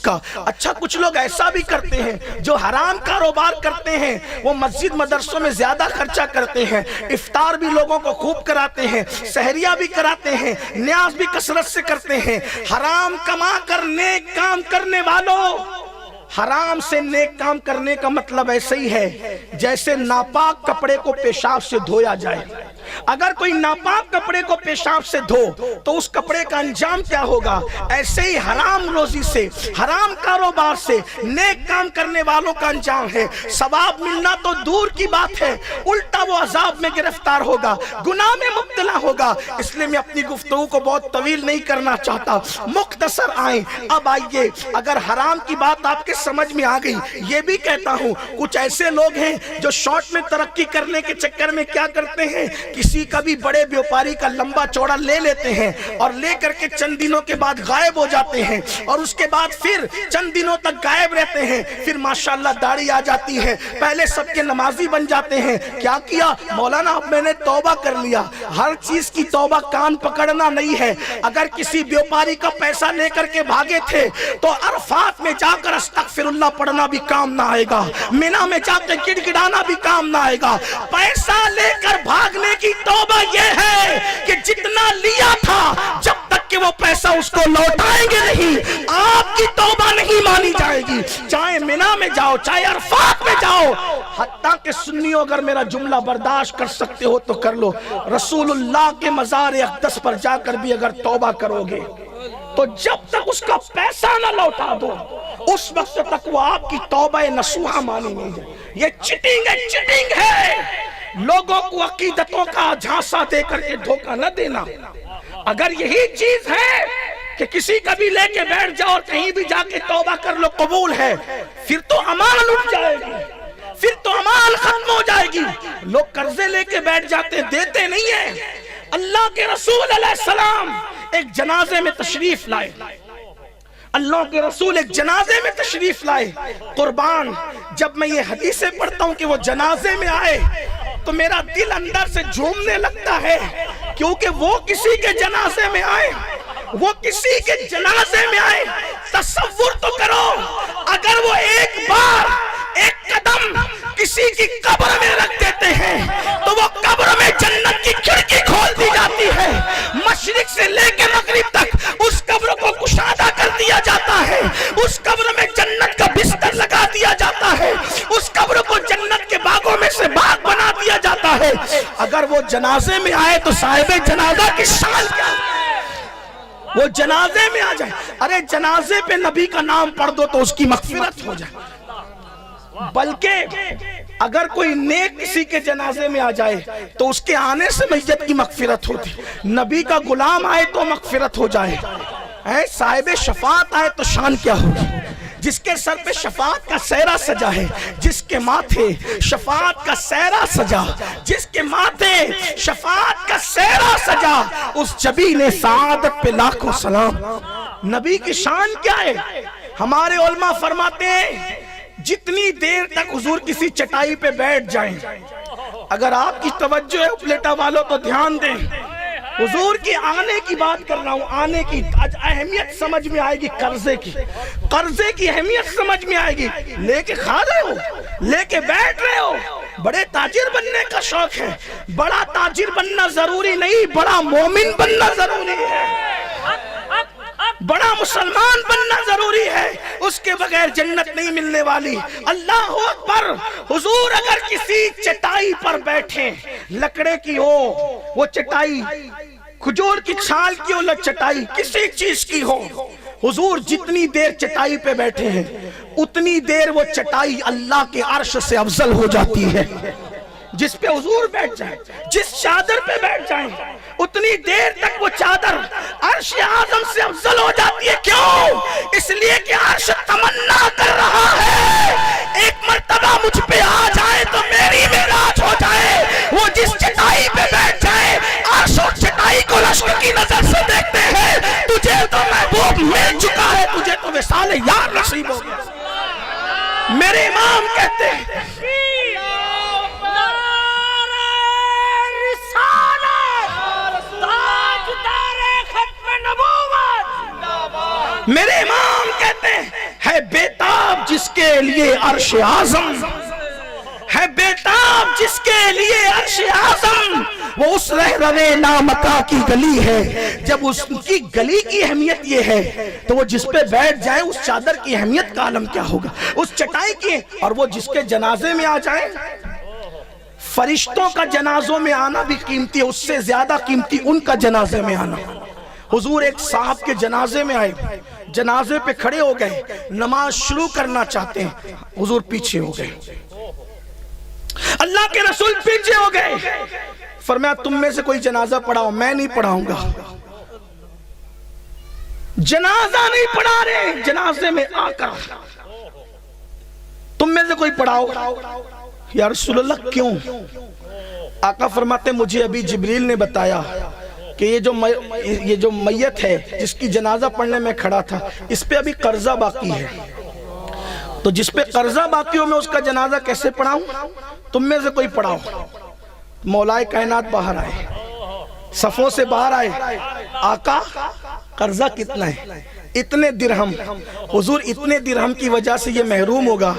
کا۔ اچھا کچھ لوگ ایسا بھی کرتے ہیں جو حرام کاروبار کرتے ہیں، وہ مسجد مدرسوں میں زیادہ خرچہ کرتے ہیں، افطار بھی لوگوں کو خوب کراتے ہیں، سحریہ بھی کراتے ہیں، نیاز بھی کثرت سے کرتے ہیں۔ حرام کما کر نیک کام کرنے والوں، حرام سے نیک کام کرنے کا مطلب ایسے ہی ہے جیسے ناپاک کپڑے کو پیشاب سے دھویا جائے۔ اگر کوئی ناپاک کپڑے کو پیشاب سے دھو تو اس کپڑے کا انجام کیا ہوگا؟ ایسے ہی حرام روزی سے، حرام کاروبار سے نیک کام کرنے والوں کا انجام ہے، ثواب ملنا تو دور کی بات ہے، الٹا وہ عذاب میں گرفتار ہوگا، گناہ میں مبتلا ہوگا۔ اس لیے میں اپنی گفتگو کو بہت طویل نہیں کرنا چاہتا، مختصر آئیں۔ اب آئیے، اگر حرام کی بات آپ کے سمجھ میں آ گئی، یہ بھی کہتا ہوں کچھ ایسے لوگ ہیں جو شارٹ میں ترقی کرنے کے چکر میں کیا کرتے ہیں، کسی کا بھی بڑے بیوپاری کا لمبا چوڑا لے لیتے ہیں اور لے کر کے چند دنوں کے بعد غائب ہو جاتے ہیں، اور اس کے بعد پھر چند دنوں تک غائب رہتے ہیں، پھر ماشاءاللہ داڑھی آ جاتی ہے، پہلے سب کے نمازی بن جاتے ہیں۔ کیا کیا مولانا؟ اب میں نے توبہ کر لیا۔ ہر چیز کی توبہ کان پکڑنا نہیں ہے۔ اگر کسی بیوپاری کا پیسہ لے کر کے بھاگے تھے تو عرفات میں جا کر استغفر اللہ پڑھنا بھی کام نہ آئے گا، مینا میں جا کے گڑ گڑانا بھی کام نہ آئے گا۔ پیسہ لے کر بھاگنے کی توبہ یہ ہے کہ جتنا لیا تھا جب تک کہ وہ پیسہ اس کو لوٹائیں گے نہیں، آپ کی توبہ نہیں مانی جائے گی۔ چاہے مینا میں جاؤ، چاہے عرفات میں جاؤ، حتیٰ کہ سنیو اگر میرا جملہ برداشت کر سکتے ہو تو کر لو، رسول اللہ کے مزار اقدس پر جا کر بھی اگر توبہ کرو گے تو جب تک اس کا پیسہ نہ لوٹا دو اس وقت تک وہ آپ کی توبہ نصوحہ مانی نہیں جائے۔ یہ چٹنگ ہے، چٹنگ ہے۔ لوگوں کو عقیدتوں کا جھانسا دے کر کے دھوکہ نہ دینا۔ اگر یہی چیز ہے کہ کسی کا بھی لے کے بیٹھ جاؤ اور کہیں بھی جا کے توبہ کر لو قبول ہے، پھر تو امان اٹھ جائے گی، پھر تو امان ختم ہو جائے گی۔ لوگ قرضے لے کے بیٹھ جاتے، دیتے نہیں ہیں۔ اللہ کے رسول علیہ السلام ایک جنازے میں تشریف لائے، اللہ کے رسول ایک جنازے میں تشریف لائے۔ قربان، جب میں یہ حدیثیں پڑھتا ہوں کہ وہ جنازے میں آئے تو میرا دل اندر سے جھومنے لگتا ہے، کیونکہ وہ کسی کے جنازے میں آئے، وہ کسی کے جنازے میں آئے۔ تصور تو کرو، اگر وہ ایک بار ایک قدم کسی کی قبر میں رکھ دیتے ہیں تو وہ قبر میں جنت کی کھڑکی کھول دی جاتی ہے، مشرق سے لے کے مغرب تک اس قبر کو کشادہ کر دیا جاتا ہے، اس قبر میں جنت کا بستر لگا دیا جاتا ہے، اس قبر کو جنت کے باغوں میں سے باغ بنا دیا جاتا ہے۔ اگر وہ جنازے میں آئے تو صاحب جنازہ کی شان کیا ہے؟ وہ جنازے میں آ جائے، ارے جنازے پہ نبی کا نام پڑھ دو تو اس کی مغفرت ہو جائے۔ بلکہ اگر کوئی نیک کسی کے جنازے میں آ جائے تو اس کے آنے سے میت کی مغفرت ہوتی، نبی کا غلام آئے تو مغفرت ہو جائے، صاحب شفاعت آئے تو شان کیا ہوگی؟ جس کے سر پہ شفاعت کا سہرا سجا ہے، جس کے ماتھے شفاعت کا سہرا سجا، جس کے ماتھے شفاعت کا سہرا سجا، اس جبین سعادت پہ لاکھوں سلام۔ نبی کی شان کیا ہے؟ ہمارے علماء فرماتے ہیں جتنی دیر تک حضور کسی چٹائی پہ بیٹھ جائیں، اگر آپ کی توجہ ہے اپلیٹا والوں تو دھیان دیں، حضور کی آنے کی بات کر رہا ہوں، آنے کی اہمیت سمجھ میں آئے گی، قرضے کی اہمیت سمجھ میں آئے گی۔ لے کے کھا رہے ہو، لے کے بیٹھ رہے ہو، بڑے تاجر بننے کا شوق ہے، بڑا تاجر بننا ضروری نہیں، بڑا مومن بننا ضروری ہے، بڑا مسلمان بننا ضروری ہے، اس کے بغیر جنت نہیں ملنے والی۔ اللہ اکبر۔ حضور اگر کسی چٹائی پر بیٹھیں، لکڑے کی ہو وہ چٹائی، کھجور کی چھال کی ہو چٹائی، کسی چیز کی ہو، حضور جتنی دیر چٹائی پہ بیٹھے ہیں اتنی دیر وہ چٹائی اللہ کے عرش سے افضل ہو جاتی ہے۔ جس پہ حضور بیٹھ جائیں، جس چادر پہ بیٹھ جائیں، اتنی دیر تک وہ چادر عرش اعظم سے افضل ہو جاتی ہے۔ کیوں؟ اس لیے کہ عرش تمنا کر رہا ہے ایک مرتبہ مجھ پہ آ جائے تو میری معراج ہو جائے۔ وہ جس چٹائی پہ بیٹھ جائے، عرش اور چٹائی کو رشک کی نظر سے دیکھتے ہیں، تجھے تو محبوب مل چکا ہے، تجھے تو وصال یار نصیب ہو گیا۔ میرے امام کہتے ہیں میرے امام کہتے ہیں ہے بیتاب جس کے لیے عرش اعظم، ہے بیتاب جس کے لیے عرش اعظم، وہ اس رہروے نامکا کی گلی ہے۔ جب اس کی گلی کی اہمیت یہ ہے تو وہ جس پہ بیٹھ جائے اس چادر کی اہمیت کا عالم کیا ہوگا، اس چٹائی کی۔ اور وہ جس کے جنازے میں آ جائے، فرشتوں کا جنازوں میں آنا بھی قیمتی ہے، اس سے زیادہ قیمتی ان کا جنازے میں آنا۔ حضور ایک صاحب کے جنازے میں آئے، جنازے پہ کھڑے ہو گئے، نماز شروع کرنا چاہتے ہیں، حضور پیچھے ہو گئے، اللہ کے رسول پیچھے ہو گئے، فرمایا تم میں سے کوئی جنازہ پڑھاؤ، میں نہیں پڑھاؤں گا۔ جنازہ نہیں پڑھا رہے، جنازے میں آ کر تم میں سے کوئی پڑھاؤ۔ یا رسول اللہ کیوں؟ آقا فرماتے مجھے ابھی جبریل نے بتایا کہ یہ جو میت ہے جس کی جنازہ پڑھنے میں کھڑا تھا، اس پہ ابھی قرضہ باقی ہے، تو جس پہ قرضہ باقی ہو میں اس کا جنازہ کیسے پڑھاؤں؟ تم میں سے کوئی پڑھاؤ۔ مولا کائنات باہر آئے، صفوں سے باہر آئے، آقا قرضہ کتنا ہے؟ اتنے درہم۔ حضور اتنے درہم کی وجہ سے یہ محروم ہوگا،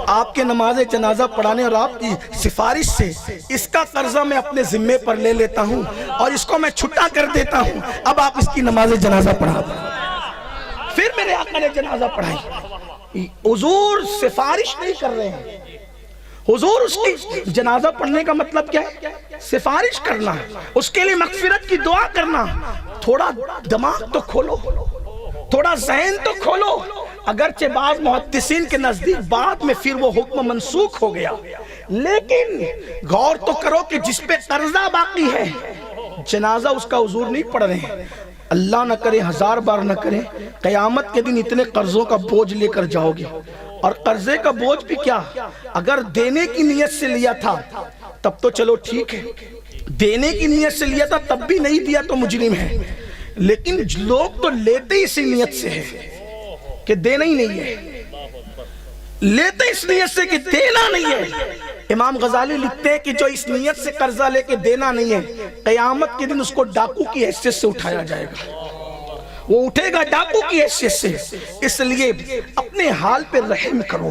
آپ کے نماز جنازہ پڑھانے اور آپ کی سفارش سے اس کا قرضہ میں اپنے ذمے پر لے لیتا ہوں اور اس کو میں چھٹا کر دیتا ہوں، اب آپ اس کی نماز جنازہ پڑھا دیں۔ پھر میرے آقا نے جنازہ پڑھائی۔ حضور سفارش نہیں کر رہے ہیں، حضور اس کی جنازہ پڑھنے کا مطلب کیا ہے؟ سفارش کرنا، اس کے لیے مغفرت کی دعا کرنا۔ تھوڑا دماغ تو کھولو، تھوڑا ذہن تو کھولو۔ اگرچہ بعض محدثین کے نزدیک بعد میں پھر وہ حکم منسوخ ہو گیا، لیکن غور تو کرو کہ جس پہ قرضہ باقی ہے جنازہ اس کا حضور نہیں پڑھ رہے ہیں۔ اللہ نہ کرے، ہزار بار نہ کرے، قیامت کے دن اتنے قرضوں کا بوجھ لے کر جاؤ گے۔ اور قرضے کا بوجھ بھی کیا، اگر دینے کی نیت سے لیا تھا تب تو چلو ٹھیک ہے، دینے کی نیت سے لیا تھا تب بھی نہیں دیا تو مجرم ہے، لیکن لوگ تو لیتے اسی نیت سے ہے کہ دینا ہی نہیں ہے، لیتے اس نیت سے کہ دینا نہیں ہے۔ امام غزالی لکھتے ہیں کہ جو اس نیت سے قرضہ لے کے دینا نہیں ہے، قیامت کے دن اس کو ڈاکو کی حیثیت سے اٹھایا جائے گا، وہ اٹھے گا ڈاکو کی حیثیت سے۔ اس لیے اپنے حال پہ رحم کرو۔